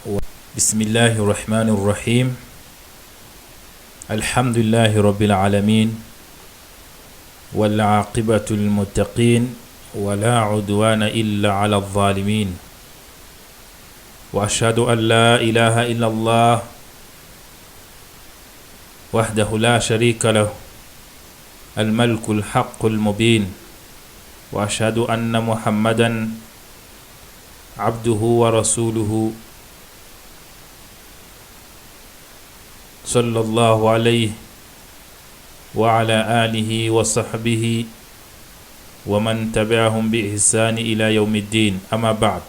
بسم الله الرحمن الرحيم الحمد لله رب العالمين والعاقبة للمتقين ولا عدوان إلا على الظالمين وأشهد أن لا إله إلا الله وحده لا شريك له الملك الحق المبين وأشهد أن محمدا عبده ورسوله صلى الله عليه وعلى آله وصحبه ومن تبعهم بإحسان إلى يوم الدين أما بعد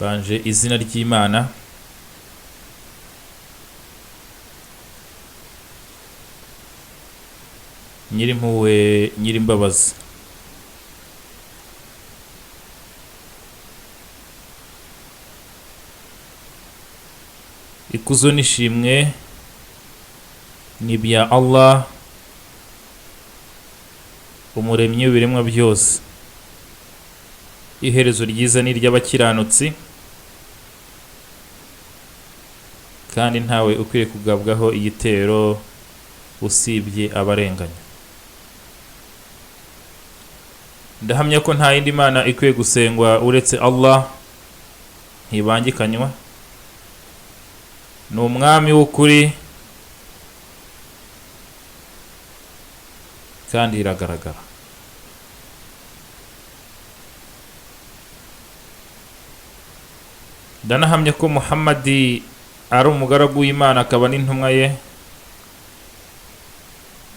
banje izina ry'Imana nyirimpuwe nyirimbabazi ikuzo nishimwe ni bya Allah umuremyi w'ibiremwa byose iherezo ryiza ni ry'abakiranutsi kandi ntawe ukwiye kugabwaho igitero usibye abarenganya. Ndahamya ko nta yindi mana ikwiye gusengwa uretse Allah ntibangikanywa, ni umwami w'ukuri kandi iragaragara. Ndanahamya ko Muhammadi ari umugaragu w'Imana akaba n'intumwa ye.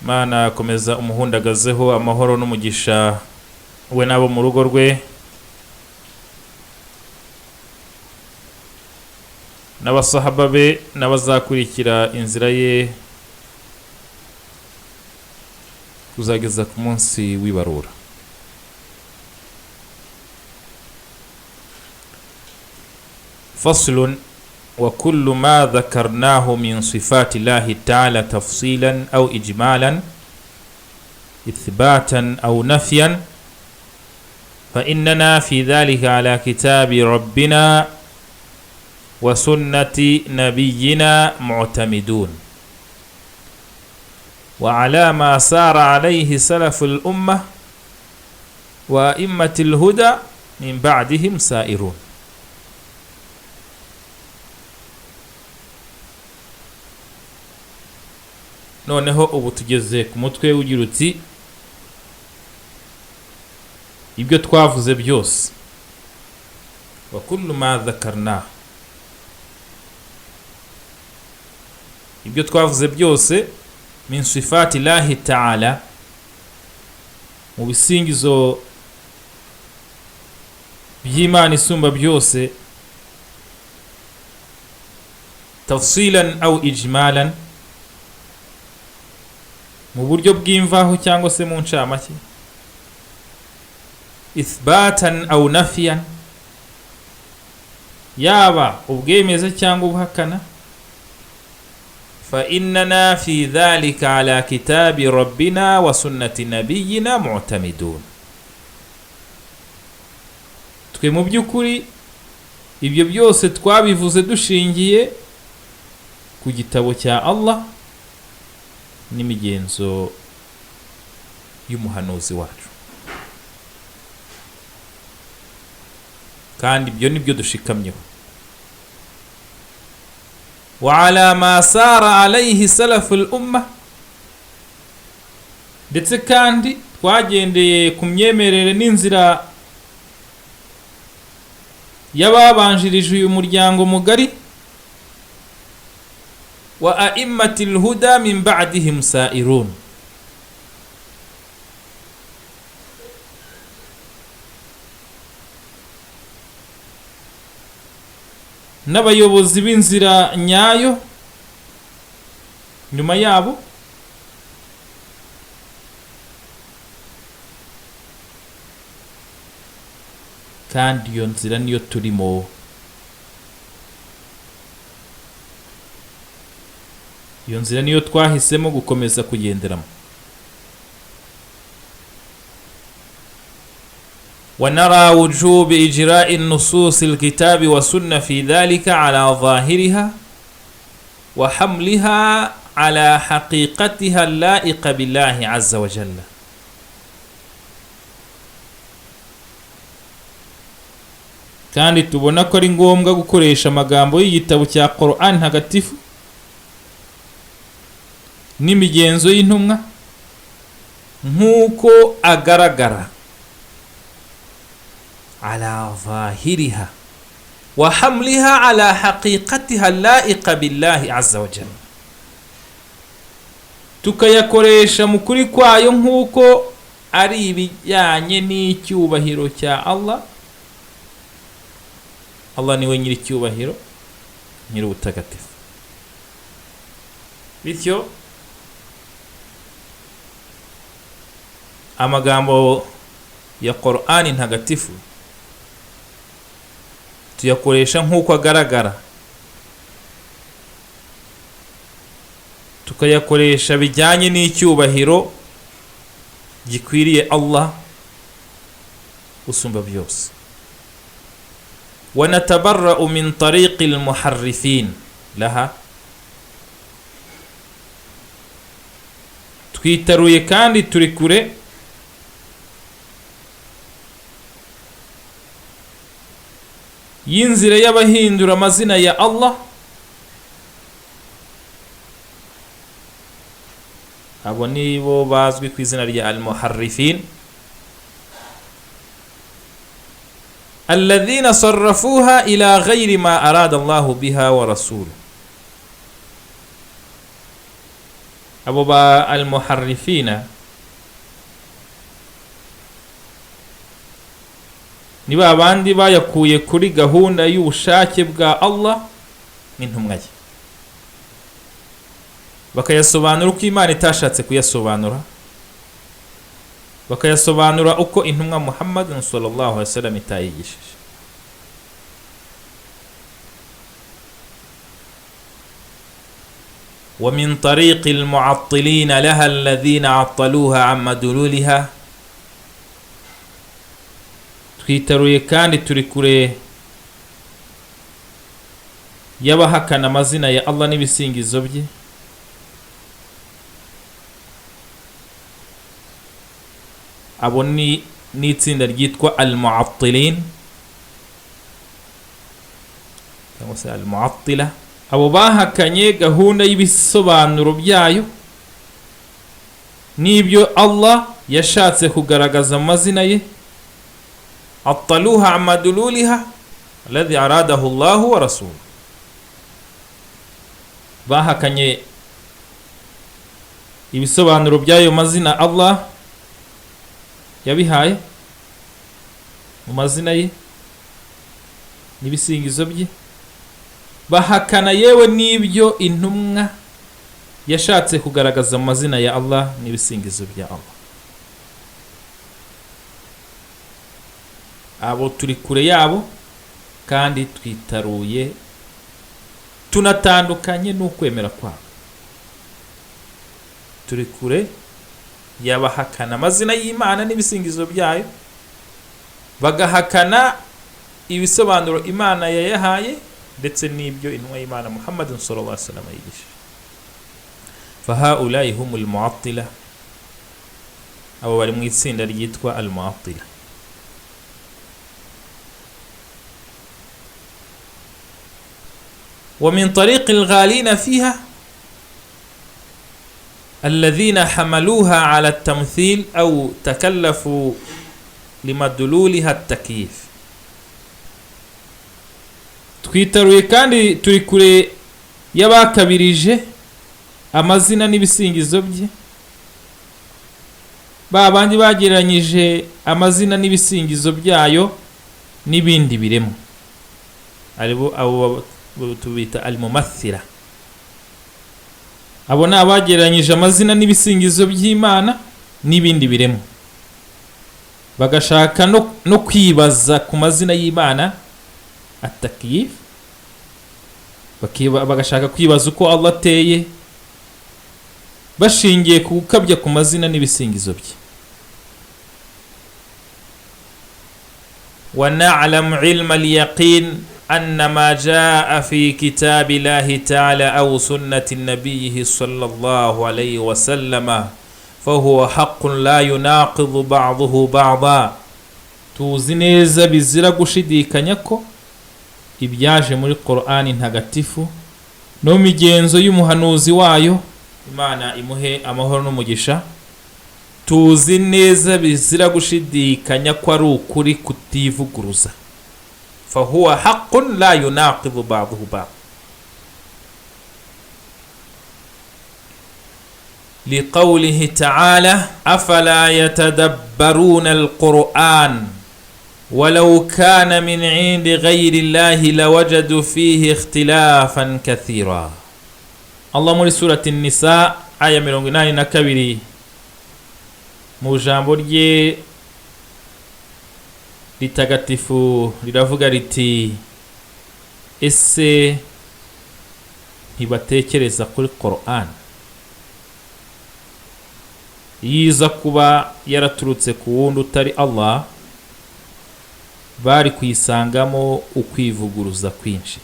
Mana akomeza umuhundagazeho amahoro n'umugisha we nabo mu rugo rwe n'abasahaba be n'abazakurikira inzira ye kuzageza ku munsi w'ibarura. Faslun وكل ما ذكرناه من صفات الله تعالى تفصيلا أو إجمالا إثباتا أو نفيا فإننا في ذلك على كتاب ربنا وسنة نبينا معتمدون وعلى ما سار عليه سلف الأمة وأئمة الهدى من بعدهم سائرون. noneho ubu tugeze ku mutwe ugira uti ibyo twavuze byose wa kullu ma dhakarna, ibyo twavuze byose min sifati llahi ta'ala, mu bisingizo by'Imana isumba byose, tafsilan aw ijmalan, mu buryo bw'imvaho cyangwa se mu ncamake, ithbatan aw nafiyan, yaba ubwemeza cyangwa ubuhakana, fa innana fi dhalika ala kitabi rabbina wa sunnati nabiyyina mu'tamidun. Twe mu by'ukuri ibyo byose twabivuze dushingiye ku gitabo cya Allah n'imigenzo y'umuhanuzi wacu, kandi ibyo nibyo dushikamyeho. Wa ala ma sara alayhi salaful umma, ndetse kandi twagendeye ku myemerere n'inzira y'ababanjirije uyu muryango mugari, wa a'immatil huda min ba'dihim sa'irun, n'abayobozi b'inzira nyayo nyuma yabo, kandi iyo nzira niyo turimo. Iyo nzira niyo twahisemo gukomeza kugenderamo. ونرى وجوب إجراء النصوص الكتاب والسنة في ذلك على ظاهرها وحملها على حقيقتها اللائقة بالله عز وجل. kandi tubona ko ari ngombwa gukoresha amagambo y'igitabo cya Qur'an ntagatifu n'imigenzo y'intumwa nk'uko agaragara ala zahiriha wa hamliha ala haqiqatiha laiqa billahi azza wa jalla, tukayakoresha mu kuri kwayo nk'uko ari ibijyanye n'icyubahiro cya Allah. Allah niwe nyiri icyubahiro, nyiri ubutagatifu. Bityo amagambo ya Qur'ani ntagatifu tuyakoresha nk'uko agaragara, tukayakoresha bijyanye n'icyubahiro gikwiriye Allah usumba byose. ونتبرأ من طريق المحرفين لها, twitaruye kandi turi kure y'inzira y'abahindura amazina ya Allah. Abo nibo bazwi ku izina rya al-muharrifin, الذين صرفوها إلى غير ما أراد الله بها ورسوله. abo ba al-muharrifina ni ba bandi bayakuye kuri gahunda y'ubushake bwa Allah n'intumwa ye, bakayasobanura uko Imana itashatse kuyasobanura, bakayasobanura uko intumwa Muhammad sallallahu alaihi wasallam itayigishije. ومن طريق المعطلين لها الذين عطلوها عن مدلولها, twitaruye kandi turi kure y'abahakana amazina ya Allah n'ibisingizo bye, abo ni itsinda ryitwa al-mu'attilin cyangwa se al-mu'attila. Abo bahakanye gahunda y'ibisobanuro byayo n'ibyo Allah yashatse kugaragaza mu mazina ye. attaluha amadululiha alladhi aradahu Allah wa rasuluhu, bahakanye ibisobanuro by'ayo mazina Allah yabihaye mu mazina ye n'ibisingizo bye, bahakana yewe n'ibyo intumwa yashatse kugaragaza mu mazina ya Allah n'ibisingizo bya Allah. Abo turi kure yabo kandi twitaruye, tunatandukanye n'ukwemera kwabo. Turi kure y'abahakana amazina y'Imana n'ibisingizo byayo, bagahakana ibisobanuro Imana yayahaye ndetse n'ibyo intumwa y'Imana Muhammad sallallahu alaihi wasallam yigishije. fahaulai humul mu'attila, abo bari mu itsinda ryitwa al-mu'attila. ومن طريق الغالين فيها الذين حملوها على التمثيل أو تكلفوا لمدلولها التكييف. twitaruye kandi turi kure y'abakabirije amazina n'ibisingizo bye, ba bandi bagereranyije amazina n'ibisingizo byayo n'ibindi biremo, abo tubita al-mumathila. Abo ni abagereranyije amazina n'ibisingizo by'Imana n'ibindi biremo, bagashaka no kwibaza ku mazina y'Imana at-takyif, bagashaka kwibaza uko Allah ateye bashingiye ku gukabya ku mazina n'ibisingizo bye. ونعلم علم اليقين أن ما جاء في كتاب الله تعالى أو سنة نبيه صلى الله عليه وسلم فهو حق لا يناقض بعضه بعضا. tuzi neza bizira gushidikanya ko ibyaje muri Qur'ani ntagatifu no migenzo y'umuhanuzi wayo, Imana imuhe amahoro n'umugisha, tuzi neza bizira gushidikanya ko ari ukuri kutivuguruza. fahuwa haqqun la yunaqidu ba'dahu ba'd. لقوله تعالى أفلا يتدبرون القرآن ولو كان من عند غير الله لوجدوا فيه اختلافا كثيرا. الله muri surati Nisa aya 82 mu jambo rye ritagatifu riravuga riti ese ntibatekereza kuri Qur'an yiza kuba yaraturutse ku wundi utari Allah, bari kuyisangamo ukwivuguruza kwinshi.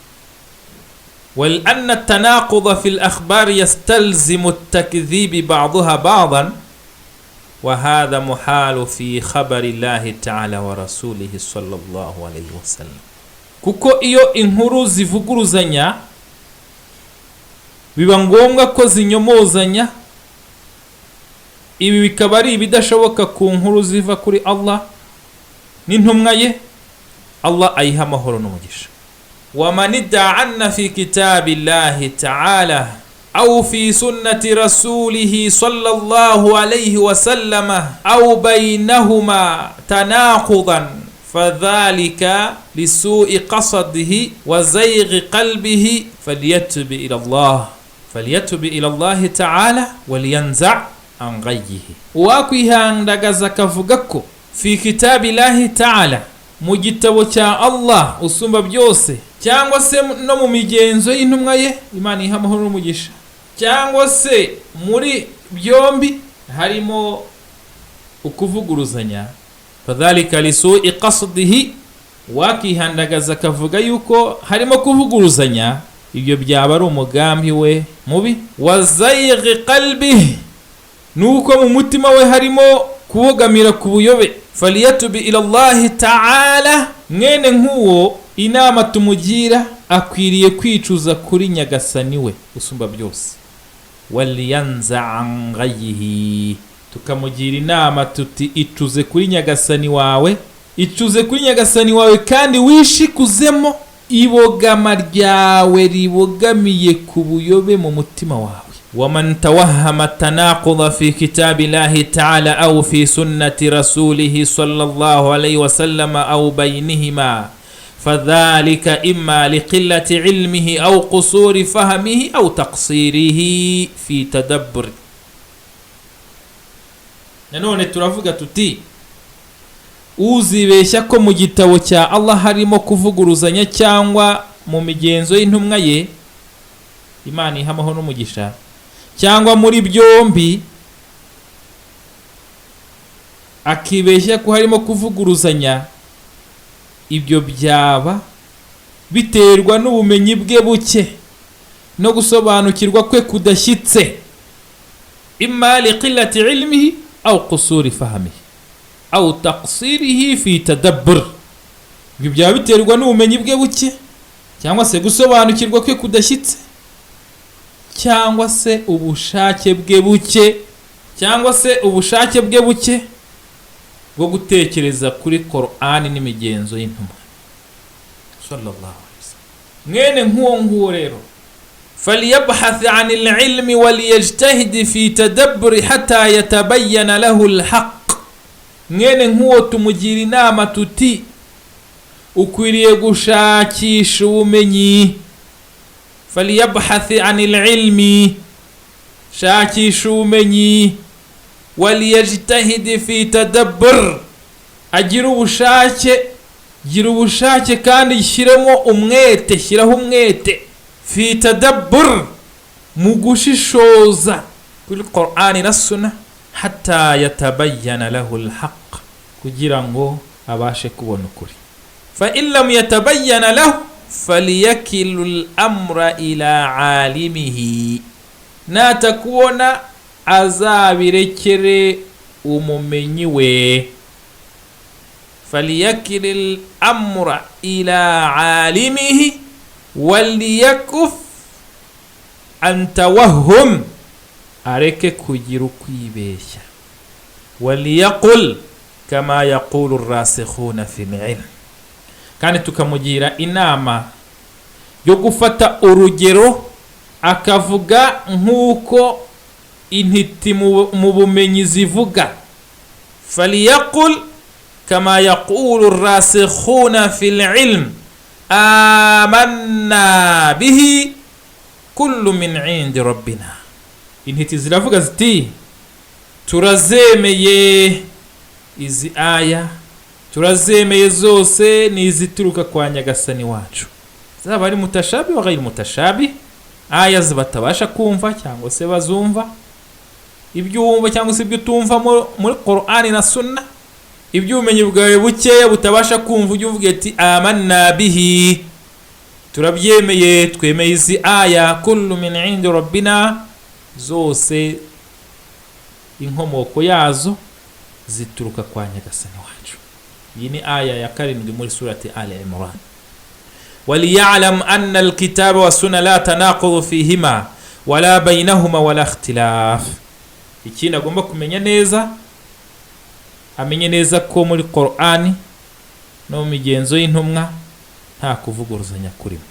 wal anna tanaqudha fil akhbar yastalzimu at-takdhib ba'daha ba'dan wa hadha muhalu fi khabari Allah ta'ala wa rasulihi sallallahu alayhi wasallam. kuko iyo inkuru zivuguruzanya biba ngombwa ko zinyomozanya, ibi bikaba ari ibidashoboka ku nkuru ziva kuri Allah n'intumwa ye, Allah ayiha amahoro n'umugisha. wa man ida'anna fi kitabillahi ta'ala aw fi sunnati rasulihi sallallahu alayhi wa sallama aw baynahuma tanaqudan fadhalika lisu'i qasdihi wa zayghi qalbihi falyatub ila Allah ta'ala walyanza' an ghayyihi. wakwihandagaza akavuga ko fi kitabillahi ta'ala, mu gitabo cya Allah usumba byose, cyangwa se no mu migenzo y'intumwa ye, Imana iha amahoro n'umugisha, cyangwa se muri byombi harimo ukuvuguruzanya, fadhalika lisu'i qasdihi, wakihandagaza akavuga yuko harimo kuvuguruzanya, ibyo byaba ari umugambi we mubi. wa zayghi qalbihi, nuko mu mutima we harimo kubogamira ku buyobe. faliyatubi ila Allah ta'ala, mwene nk'uwo inama tumugira akwiriye kwicuza kuri nyagasani we usumba byose. waliyanza an ghayyihi, tukamugira inama tuti icuze kuri nyagasani wawe, icuze kuri nyagasani wawe kandi wishikuzemo ibogama ryawe ribogamiye ku buyobe mu mutima wawe. ومن توهم التناقض في كتاب الله تعالى أو في سنة رسوله صلى الله عليه وسلم أو بينهما فذلك إما لقلة علمه أو قصور فهمه أو تقصيره في تدبر. nanone turavuga tuti uzibeshya ko mu gitabo cya Allah harimo kuvuguruzanya cyangwa mu migenzo y'intumwa ye, Imana ihamaho n'umugisha, cyangwa muri byombi akibeshya ko harimo kuvuguruzanya, ibyo byaba biterwa n'ubumenyi bwe buke no gusobanukirwa kwe kudashyitse. imma liqillati ilmihi aw qusuri fahmihi aw taqsirihi fi tadabbur. ibyo byaba biterwa n'ubumenyi bwe buke, cyangwa se gusobanukirwa kwe kudashyitse, cyangwa se ubushake bwe buke, cyangwa se ubushake bwe buke bwo gutekereza kuri Qur'ani n'imigenzo y'intumwa sallallahu alaihi wasallam. mwene nk'uwo rero فليبحث عن العلم وليجتهد في تدبر حتى يتبين له الحق. mwene nk'uwo tumugira inama tuti ukwiriye gushakisha ubumenyi. فليبحث عن العلم, shakisha ubumenyi. وليجتهد في تدبر, agira ubushake kandi shyiraho umwete fi tadabbur, mu gushishoza kuri Qur'ani na Sunna, hatta yatabayyana lahu alhaq, kugira ngo abashe kubona ukuri. fa in lam yatabayyana lahu falyakilu al-amra ila alimihi, natakubona azabirekere umumenyi we. falyakilu al-amra ila alimihi waliyakuf an tawahhum, areke kugira ukwibeshya. waliyaqul kama yaqulu ar-rasikhuna fil ilm, kandi tukamugira inama yo gufata urugero akavuga nk'uko intiti mu bumenyi zivuga. faliyaqul kama yaqulu ar-rasikhuna fil ilm amanna bihi kullu min indi rabbina. Intiti ziravuga ziti turazemeye izi aya, turazemeye zose ni izituruka kwa Nyagasani wacu, zaba ari mutashabi wa ghayr mutashabi, aya zibatabasha kumva cyangwa se bazumva, ibyo wumva cyangwa se ibyo tumva muri Qur'ani na Sunna, ibyo umenye bwawe bukeya butabasha kumva ujye uvuga ati amanna bihi, turabyemeye twemeye izi aya, kullu min indi rabbina, zose inkomoko yazo zituruka kwa Nyagasani wacu. Iyi ni aya ya 7 muri surati Al-Imran. waliya'lam anna al-kitaba wa sunna la tanaqudhu fihima wala bainahuma wala ikhtilaf. Ikindi agomba kumenya neza, amenye neza ko muri Qur'ani no mu migenzo y'intumwa nta kuvuguruzanya kurimo.